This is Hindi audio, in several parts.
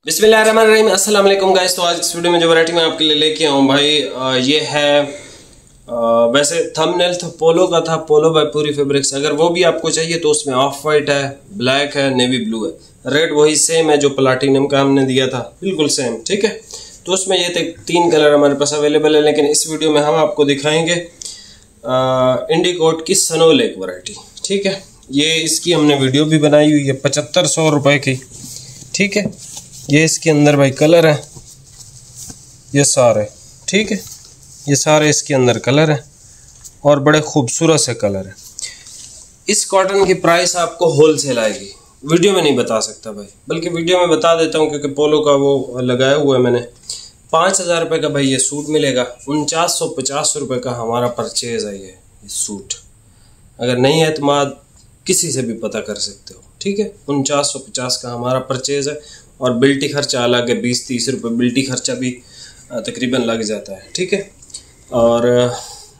बिस्मिल्लाहिर्रहमानिर्रहीम, अस्सलाम वालेकुम गाइस। तो आज इस वीडियो में जो वैरायटी मैं आपके लिए लेके आऊँ भाई, ये है वैसे थंबनेल तो पोलो का था, पोलो बाय पूरी फैब्रिक्स। अगर वो भी आपको चाहिए तो उसमें ऑफ वाइट है, ब्लैक है, नेवी ब्लू है, रेड वही सेम है जो प्लाटिनम का हमने दिया था, बिल्कुल सेम। ठीक है, तो उसमें ये तीन कलर हमारे पास अवेलेबल है, लेकिन इस वीडियो में हम आपको दिखाएंगे इंडिकोट की सनो लेक वैरायटी। ठीक है, ये इसकी हमने वीडियो भी बनाई हुई है 7500 रुपये की। ठीक है, ये इसके अंदर भाई कलर है, ये सारे, ठीक है, ये सारे इसके अंदर कलर है और बड़े खूबसूरत से कलर है। इस कॉटन की प्राइस आपको होलसेल आएगी, वीडियो में नहीं बता सकता भाई, बल्कि वीडियो में बता देता हूँ क्योंकि पोलो का वो लगाया हुआ है मैंने। 5000 रुपये का भाई ये सूट मिलेगा, 4950 रुपये का हमारा परचेज है ये सूट। अगर नहीं है तो आप किसी से भी पता कर सकते हो। ठीक है, 4950 का हमारा परचेज है और बिल्टी खर्चा अलग है, 20-30 रुपये बिल्टी खर्चा भी तकरीबन लग जाता है। ठीक है, और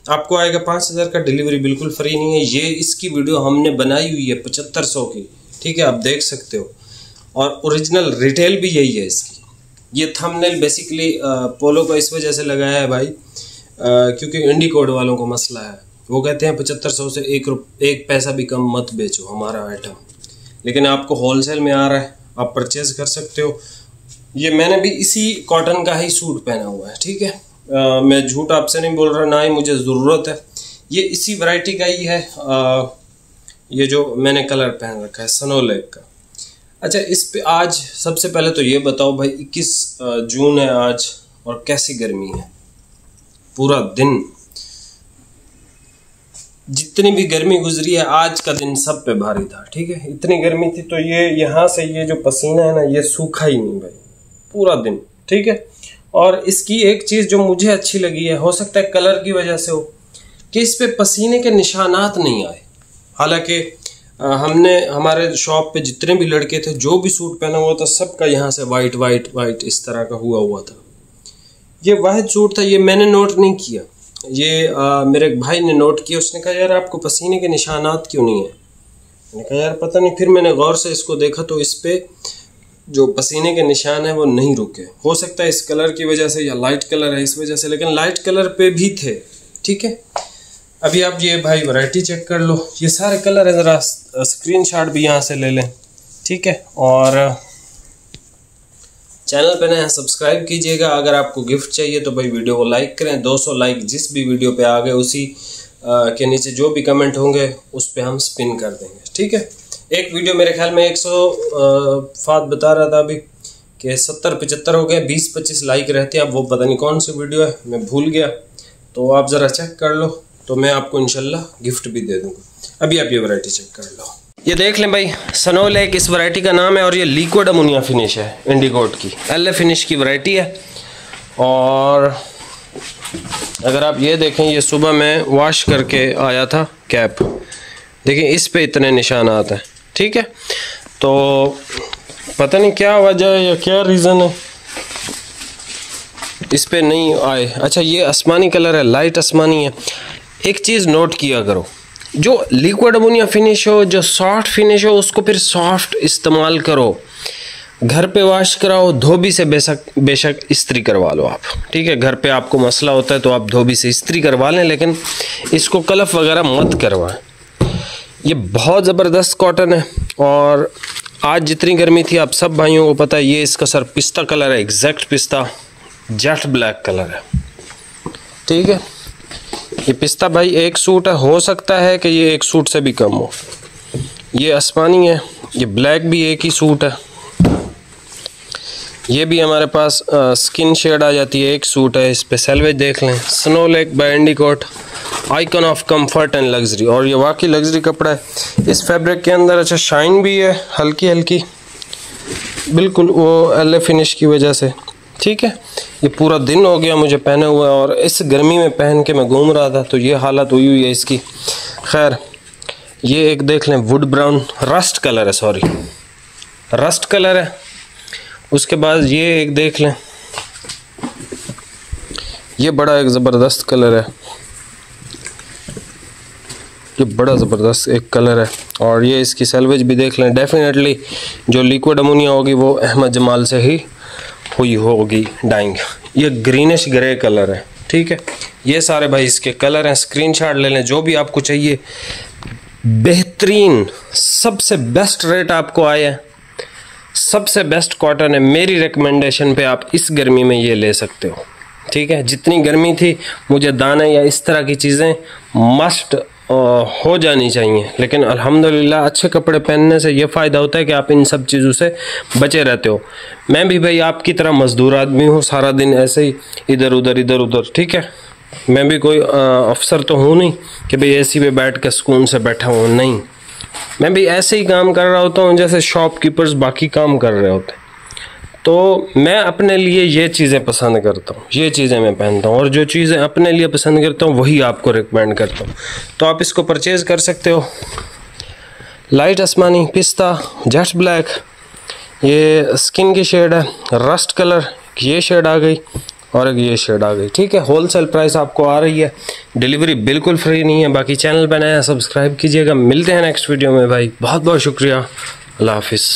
आपको आएगा 5000 का, डिलीवरी बिल्कुल फ्री नहीं है। ये इसकी वीडियो हमने बनाई हुई है 7500 की। ठीक है, आप देख सकते हो, और ओरिजिनल रिटेल भी यही है इसकी। ये थंबनेल बेसिकली पोलो का इस वजह से लगाया है भाई, क्योंकि इंडिकोड वालों को मसला है, वो कहते हैं 7500 से एक पैसा भी कम मत बेचो हमारा आइटम, लेकिन आपको होलसेल में आ रहा है, आप परचेज कर सकते हो। ये मैंने भी इसी कॉटन का ही सूट पहना हुआ है। ठीक है, मैं झूठ आपसे नहीं बोल रहा, ना ही मुझे ज़रूरत है, ये इसी वैरायटी का ही है। ये जो मैंने कलर पहन रखा है सनो लेक का। अच्छा, इस पे आज सबसे पहले तो ये बताओ भाई, 21 जून है आज और कैसी गर्मी है। पूरा दिन जितनी भी गर्मी गुजरी है, आज का दिन सब पे भारी था। ठीक है, इतनी गर्मी थी तो ये यहाँ से ये जो पसीना है ना, ये सूखा ही नहीं भाई पूरा दिन। ठीक है, और इसकी एक चीज़ जो मुझे अच्छी लगी है, हो सकता है कलर की वजह से हो, कि इस पे पसीने के निशानात नहीं आए। हालांकि हमने हमारे शॉप पे जितने भी लड़के थे, जो भी सूट पहना हुआ था, सबका यहाँ से वाइट वाइट वाइट इस तरह का हुआ था। ये वाहिद सूट था, ये मैंने नोट नहीं किया, ये मेरे एक भाई ने नोट किया। उसने कहा यार आपको पसीने के निशानात क्यों नहीं है? मैंने कहा यार पता नहीं। फिर मैंने गौर से इसको देखा तो इस पे जो पसीने के निशान है वो नहीं रुके। हो सकता है इस कलर की वजह से, या लाइट कलर है इस वजह से, लेकिन लाइट कलर पे भी थे। ठीक है, अभी आप ये भाई वैरायटी चेक कर लो, ये सारे कलर है, ज़रा स्क्रीनशॉट भी यहाँ से ले लें। ठीक है, और चैनल पे नया सब्सक्राइब कीजिएगा। अगर आपको गिफ्ट चाहिए तो भाई वीडियो को लाइक करें। 200 लाइक जिस भी वीडियो पे आ गए, उसी के नीचे जो भी कमेंट होंगे उस पे हम स्पिन कर देंगे। ठीक है, एक वीडियो मेरे ख्याल में 100 फात बता रहा था अभी कि 70-75 हो गए, 20-25 लाइक रहते हैं। अब वो पता नहीं कौन सी वीडियो है, मैं भूल गया, तो आप ज़रा चेक कर लो, तो मैं आपको इंशाल्लाह गिफ्ट भी दे दूँगा। अभी आप ये वैरायटी चेक कर लो। ये देख लें भाई, सनो लेक इस वैरायटी का नाम है, और ये लिक्विड अमोनिया फिनिश है, इंडिकोट की LA फिनिश की वैरायटी है। और अगर आप ये देखें, ये सुबह मैं वॉश करके आया था कैप, देखिए इस पे इतने निशानात हैं। ठीक है, तो पता नहीं क्या वजह है या क्या रीज़न है, इस पे नहीं आए। अच्छा, ये आसमानी कलर है, लाइट आसमानी है। एक चीज़ नोट किया करो, जो लिक्विड अमोनिया फिनिश हो, जो सॉफ्ट फिनिश हो, उसको फिर सॉफ्ट इस्तेमाल करो। घर पे वॉश कराओ, धोबी से बेशक इस्त्री करवा लो आप। ठीक है, घर पे आपको मसला होता है तो आप धोबी से इस्त्री करवा लें, लेकिन इसको कलफ वगैरह मत करवाएं। ये बहुत ज़बरदस्त कॉटन है, और आज जितनी गर्मी थी आप सब भाइयों को पता है। ये इसका सर पिस्ता कलर है, एग्जैक्ट पिस्ता, जेट ब्लैक कलर है। ठीक है, ये पिस्ता भाई एक सूट है, हो सकता है कि ये एक सूट से भी कम हो। ये आसमानी है, ये ब्लैक भी एक ही सूट है। ये भी हमारे पास स्किन शेड आ जाती है, एक सूट है। इस पे सेल्वेज देख लें, सनो लेक बाय इंडिकोट, icon of comfort and luxury. और ये वाकई लग्जरी कपड़ा है इस फैब्रिक के अंदर। अच्छा, शाइन भी है हल्की हल्की, बिल्कुल वो LA फिनिश की वजह से। ठीक है, ये पूरा दिन हो गया मुझे पहने हुआ, और इस गर्मी में पहन के मैं घूम रहा था तो ये हालत हुई हुई है इसकी। खैर, ये एक देख लें, वुड ब्राउन, रस्ट कलर है, सॉरी रस्ट कलर है। उसके बाद ये एक देख लें, ये बड़ा एक ज़बरदस्त कलर है, ये बड़ा ज़बरदस्त एक कलर है। और ये इसकी सेल्वेज भी देख लें। डेफिनेटली जो लिक्विड अमोनिया होगी वो अहमद जमाल से ही हुई होगी डाइंग। ये ग्रीनिश ग्रे कलर है, ठीक है। ये सारे भाई इसके कलर हैं, स्क्रीनशॉट ले लें जो भी आपको चाहिए। बेहतरीन सबसे बेस्ट रेट आपको आया है, सबसे बेस्ट कॉटन है। मेरी रिकमेंडेशन पे आप इस गर्मी में ये ले सकते हो, ठीक है। जितनी गर्मी थी मुझे दाने या इस तरह की चीज़ें मस्ट हो जानी चाहिए, लेकिन अल्हम्दुलिल्लाह अच्छे कपड़े पहनने से ये फ़ायदा होता है कि आप इन सब चीज़ों से बचे रहते हो। मैं भी भाई आपकी तरह मज़दूर आदमी हूँ, सारा दिन ऐसे ही इधर उधर, ठीक है। मैं भी कोई अफसर तो हूँ नहीं कि भाई एसी पे बैठ के सुकून से बैठा हूँ, नहीं। मैं भी ऐसे ही काम कर रहा होता हूँ जैसे शॉपकीपर्स बाकी काम कर रहे होते हैं। तो मैं अपने लिए ये चीज़ें पसंद करता हूँ, ये चीज़ें मैं पहनता हूँ, और जो चीज़ें अपने लिए पसंद करता हूँ वही आपको रिकमेंड करता हूँ। तो आप इसको परचेज़ कर सकते हो। लाइट आसमानी, पिस्ता, जेट ब्लैक, ये स्किन की शेड है, रस्ट कलर, ये शेड आ गई और एक ये शेड आ गई, ठीक है। होलसेल प्राइस आपको आ रही है, डिलीवरी बिल्कुल फ्री नहीं है। बाकी चैनल पर नया सब्सक्राइब कीजिएगा। मिलते हैं नेक्स्ट वीडियो में भाई, बहुत बहुत शुक्रिया, अल्लाह हाफिज़।